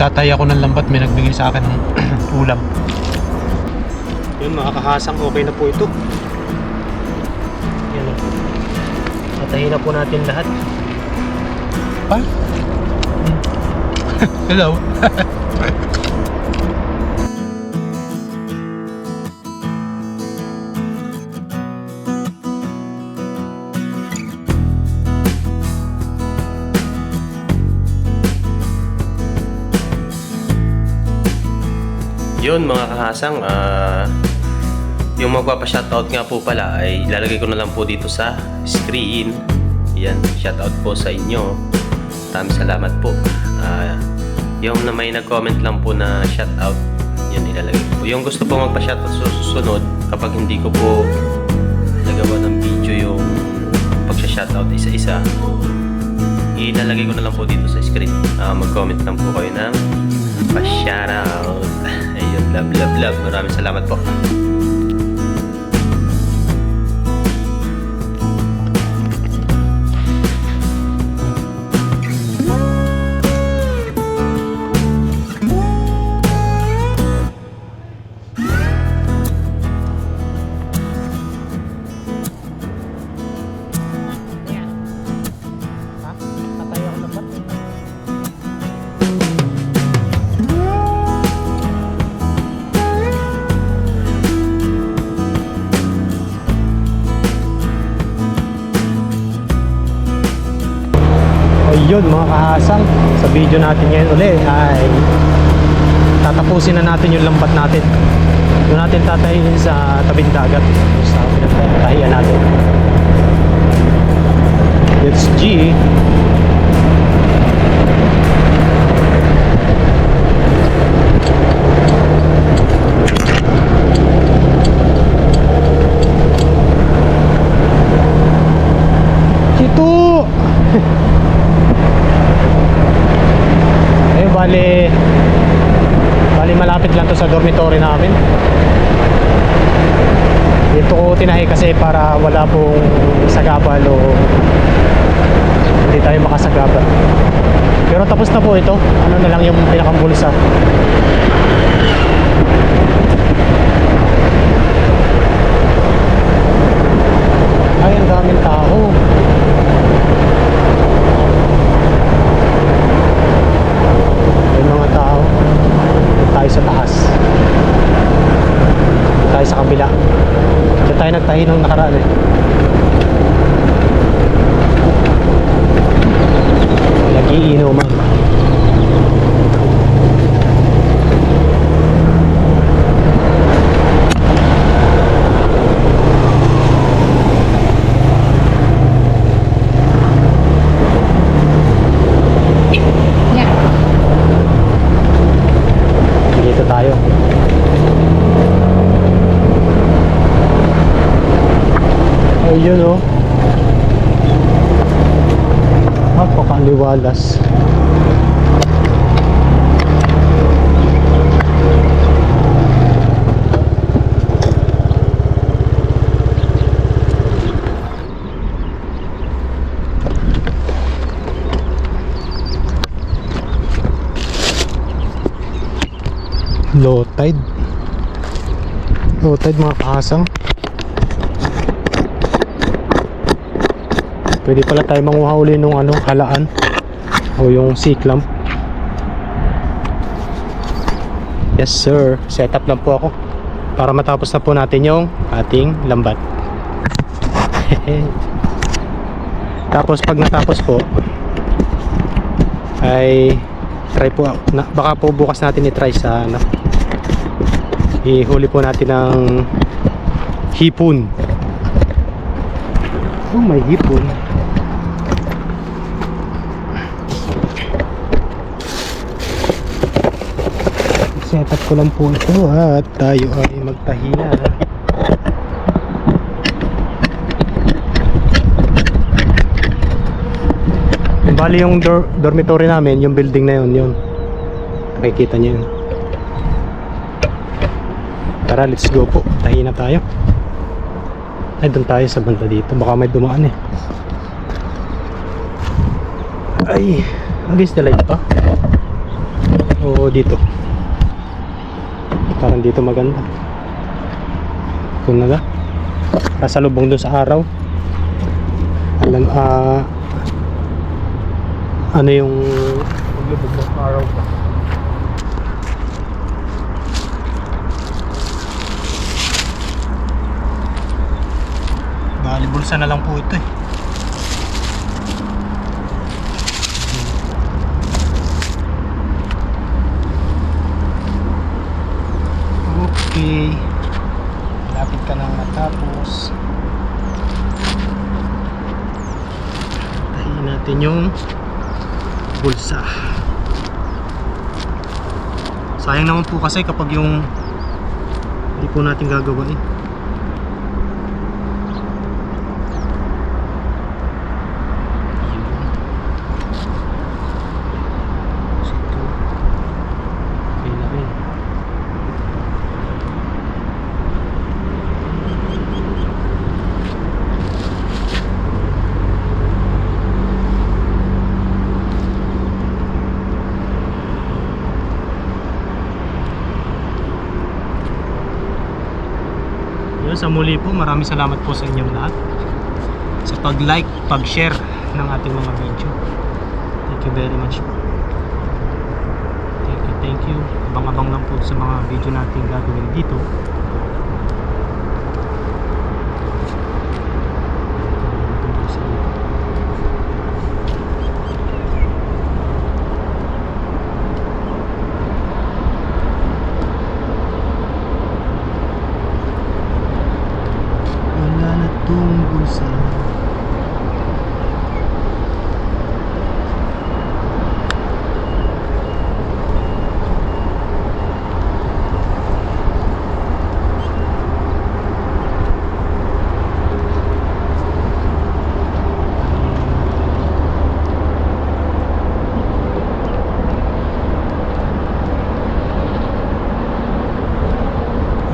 Nagtatay ako ng lambat, may nagbigay sa akin ng ulam. Yun mga kahasang, okay na po ito. Yan o. Tatayin na po natin lahat. Pa? Hello. Yun mga kahasang, yung magpapa-shoutout nga po pala ay ilalagay ko na lang po dito sa screen. Yan, shoutout po sa inyo. Maraming salamat po. Yung na may nag-comment lang po na shoutout, yun ilalagay ko po. Yung gusto po magpa-shoutout sa susunod, kapag hindi ko po nagawa ng video yung pag-shoutout isa-isa, ilalagay ko na lang po dito sa screen. Mag-comment lang po kayo ng pa-shoutout. Ayun, love. Maraming salamat po. Yun mga kahasang, sa video natin ngayon ulit ay tatapusin na natin yung lambat natin. Doon natin tatayin sa tabing dagat sa pinagtahiyan natin. It's G. Chito. Bali malapit lang to sa dormitory namin. Dito ko tinahi kasi para wala pong sagabal o hindi tayo makasagabal. Pero tapos na po ito. Ano na lang yung pinakambulsa. Ay, ang daming tao. Tayo sa taas, tayo sa kabila. Diyan tayo nagtahi nung nakaraan eh. Nag-iinuman. Tayo. Ayun oh. Napakaliwalas. Low tide mga kahasang. Pwede pala tayo manguhuli nung halaan o yung sea clam. Yes sir, set up lang po ako para matapos na po natin yung ating lambat. Tapos pag natapos po ay try po baka po bukas natin i-try sa ihuli po natin ng hipon. Oh, may hipon. Set up ko lang po ito at tayo ay magtahi na. Bali yung dormitory namin, yung building na yun. Nakikita niyo yun. Tara, let's go po. Tahi na tayo. Ay, doon tayo sa banda dito. Baka may dumaan eh. Ay, against the light pa. Oh. dito. Parang dito maganda. Kung naga. Nasa lubong doon sa araw. Alam, ano yung paglubog ng araw pa. Bali, bulsa na lang po ito eh. Okay. Malapit ka nang matapos. Tahiin natin yung bulsa. Sayang naman po kasi kapag yung hindi po natin gagawin. Sa muli po, maraming salamat po sa inyong lahat sa pag-like, pag-share ng ating mga video. Thank you very much po. Thank you. Abang-abang lang po sa mga video natin gagawin dito. Bulsa.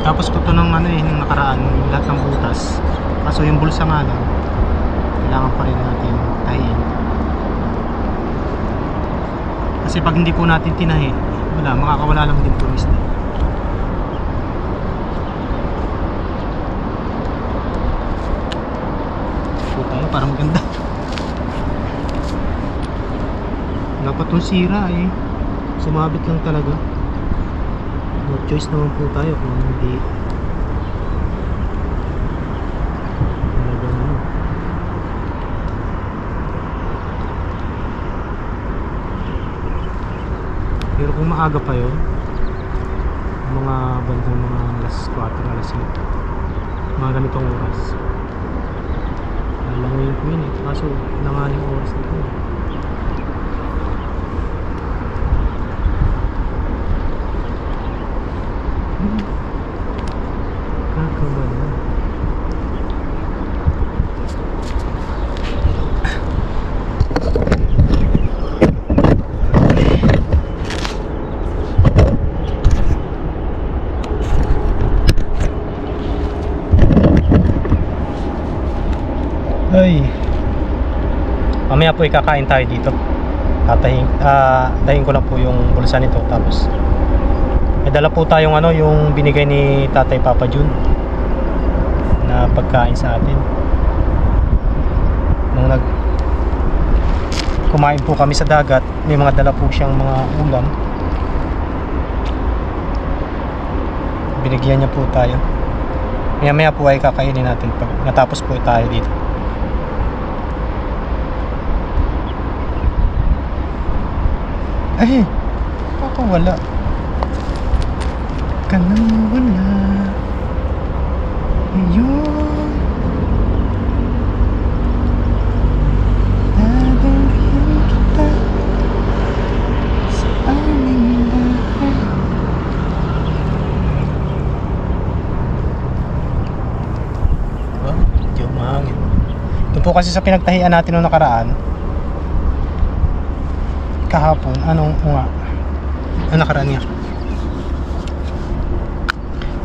Tapos ko to ng ano eh, nung nakaraan, lahat ng butas. Kaso yung bulsa nga lang, kailangan pa rin natin tahiin. Kasi pag hindi po natin tinahi, wala, makakawala lang din po isda. Po tayo, parang maganda. Wala pa itong sira eh. Sumabit lang talaga. No choice naman po tayo kung hindi pero kung maaga pa yun, mga bandang mga alas 4, alas 5, mga ganitong oras, lalangoyin ko yun eh. Kaso langaning oras na ito. Kakamala. Ay, mamaya po ikakain tayo dito. Dahin ko lang po yung bulsa nito. Tapos may dala po tayong ano, yung binigay ni Tatay Papa Jun na pagkain sa atin nung kumain po kami sa dagat. May mga dala po siyang mga ulam, binigyan niya po tayo. Maya po ay kakainin natin pag natapos po tayo dito. Ay, wala ka nang wala. Ayun, dadalhin kita sa aming bahay. Medyo mahangin. Ito po kasi sa pinagtahian natin noong nakaraan, kahapon, anong nakaraan niya,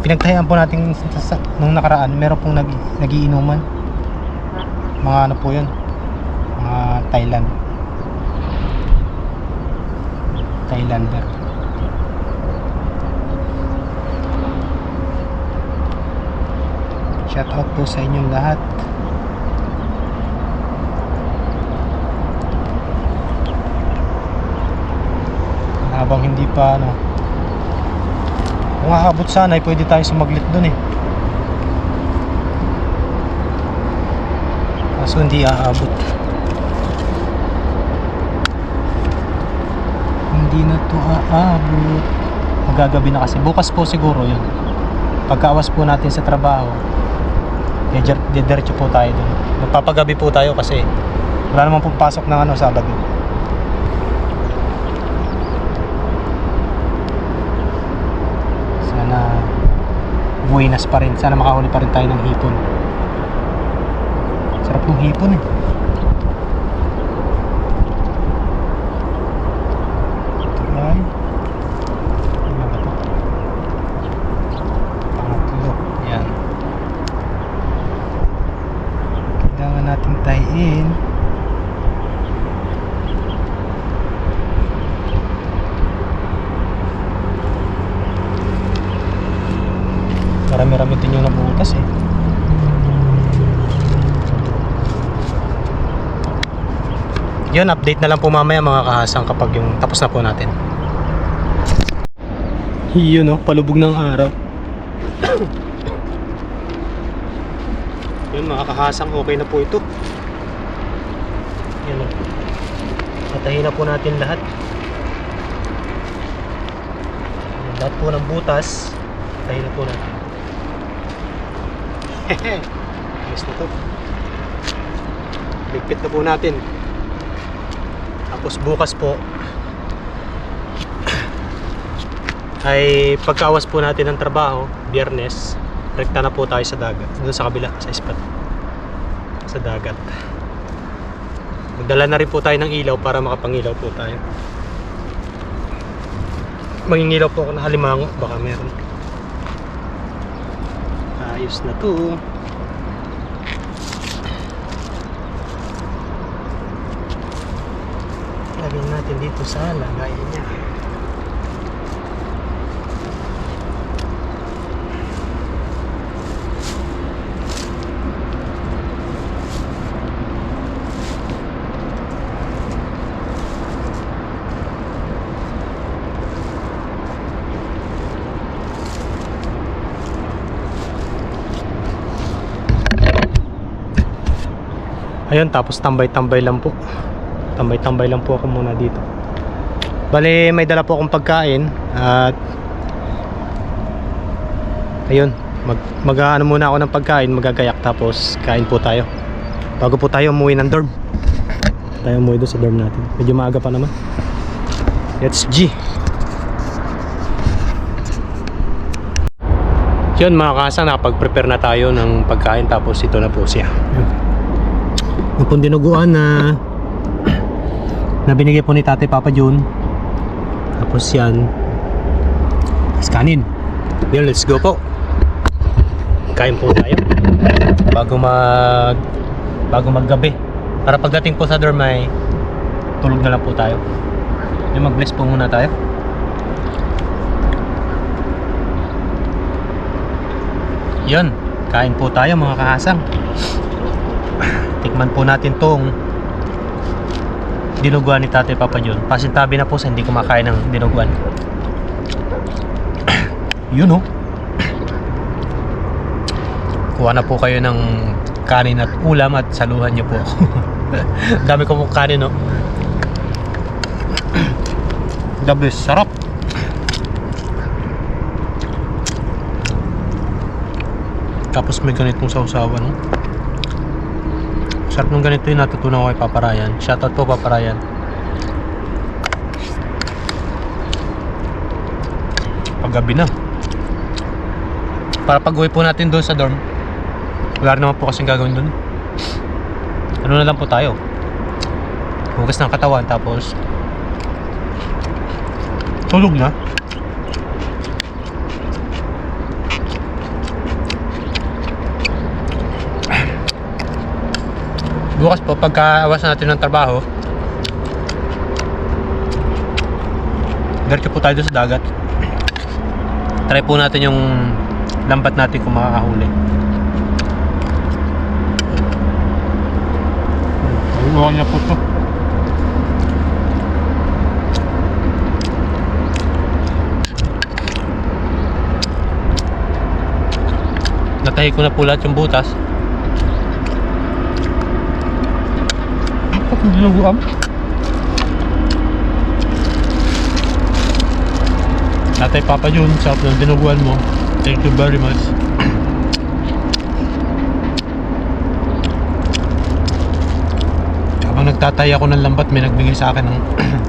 pinagtahian po natin nung nakaraan, meron pong nagiinuman, mga ano po yun, mga Thailander. Shout out po sa inyong lahat. Habang hindi pa kung aabot sana ay pwede tayong sumaglit dun eh. Kaso hindi aabot. Hindi na to aabot. Magagabi na kasi. Bukas po siguro yun. Pagkawas po natin sa trabaho, didiretso po tayo dun. Magpapagabi po tayo kasi wala namang pupasok ng Sabado. Sana buenas pa rin. Sana makahuli pa rin tayo ng hipon. Sarap ng hipon eh. Ito ay ano ba ito? Pangatlo. Yan. Kailangan natin tie-in. Marami-rami din yung nabutas eh. Yun, update na lang po mamaya mga kahasang kapag yung tapos na po natin. Yun palubog ng araw. Yun mga kahasang, okay na po ito. Yun patahin na po natin lahat. Lahat po ng butas patahin na po natin. Ayos na to. Ligpit na po natin. Tapos bukas po ay pagkawas po natin ng trabaho, Biyernes, rekta na po tayo sa dagat. Doon sa kabila, sa spot. Sa dagat. Magdala na rin po tayo ng ilaw para makapangilaw po tayo. Mangingilaw po ako ng halimango, baka meron. Ayos na to. Lagyan natin dito sa lagayan niya. Ayun, tapos tambay-tambay lang po. Tambay-tambay lang po ako muna dito. Bale, may dala po akong pagkain at ayun, mag-ano muna ako ng pagkain, magagayak tapos kain po tayo. Bago po tayo umuwi ng dorm. Tayo umuwi doon sa dorm natin. Medyo maaga pa naman. Let's G. Yun mga kasang, nakapag-prepare na tayo ng pagkain tapos ito na po siya. Yung pong dinuguan na binigay po ni Tatay Papa Jun. Tapos yan, tapos kanin. Yun, let's go po. Kain po tayo bago maggabi, para pagdating po sa dorm ay tulog na lang po tayo. Yung mag-bless po muna tayo. Yun, kain po tayo mga kahasang. Tikman po natin tong dinuguan ni Tatay Papa John. Pasintabi na po sa hindi kumakain ng dinuguan. Yun kuha na po kayo ng kanin at ulam at saluhan nyo po ako. Dami ko po kanin The best, sarap. Tapos may ganitong sausawan Sarap nung ganito yung natutunan ko kay Papa Ryan. Shoutout po Papa Ryan. Paggabi na, para pag-uwi po natin doon sa dorm, wala naman po kasing gagawin doon. Ano na lang po tayo, hugas ng katawan tapos tulog na. Bukas po, pagka-awas natin ng trabaho, diretso po tayo doon sa dagat. Try po natin yung lambat natin kung makakahuli. Buwan niya po to. Natahi ko na po lahat yung butas. Ako kung dinuguan. Tatay Papa Jun, sarap ng dinuguan mo. Thank you very much. Habang nagtatay ako ng lambat, may nagbigay sa akin ng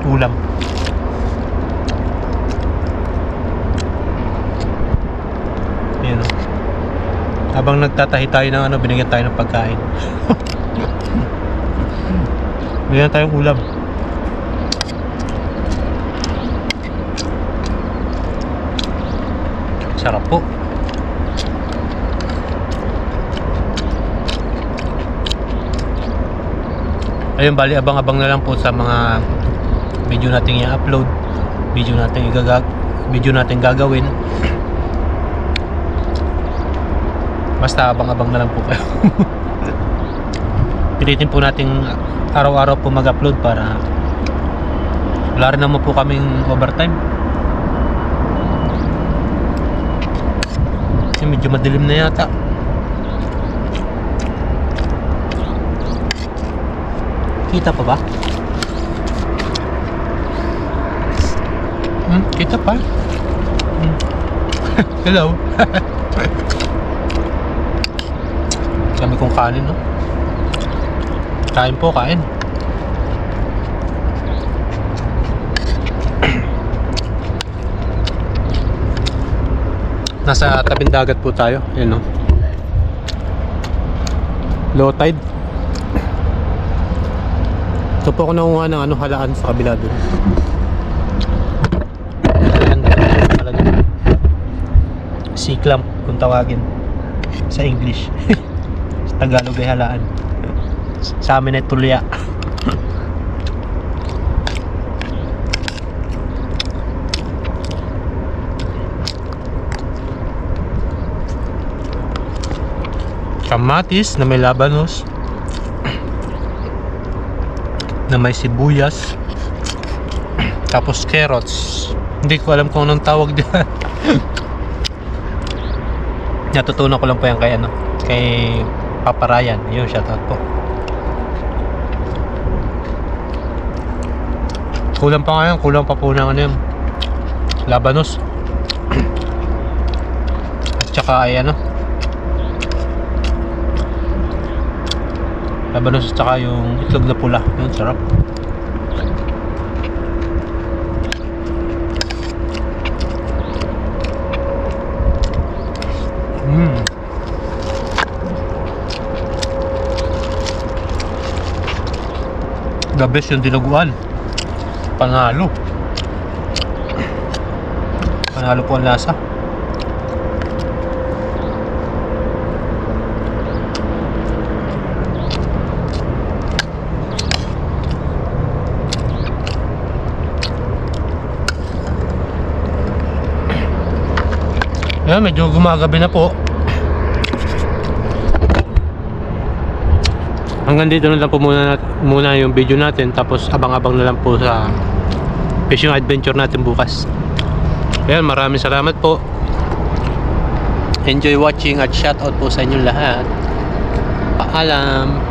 ulam. Ayan o. Habang nagtatahi tayo ng binigyan tayo ng pagkain. Binigyan tayong ulam. Sarap po. Ayun, bali abang-abang na lang po sa mga video natin i-upload, video natin gagawin. Basta abang-abang na lang po kayo. Pilitin po natin araw-araw po mag-upload para wala rin naman po kaming overtime. Kasi medyo madilim na yata. Kita pa ba? Kita pa? Hello. Kami kong kanin, no? Kain po, kain. Nasa tabing dagat po tayo. Yan, no? Low tide. Ito po ako nakuha ng halaan sa kabila doon. Ayan, halaan yun. Sea clamp kung tawagin sa English. Sa Tagalog ay halaan. Sa amin ay tulya. Kamatis na may labanos, na may sibuyas, tapos carrots. Hindi ko alam kung anong tawag dyan. Natutunan ko lang po yan kay Papa Ryan. Yun, shoutout po. Kulang pa ngayon, kulang pa po ng yung labanos. At saka ay labanos at saka yung itlog na pula. Yun, sarap. The best yung dinuguan. Panalo. Panalo po ang lasa. Ayan, medyo gumagabi na po. Hanggang dito na lang po muna yung video natin. Tapos abang-abang na lang po sa fishing adventure natin bukas. Ayan, maraming salamat po. Enjoy watching at shoutout po sa inyong lahat. Paalam.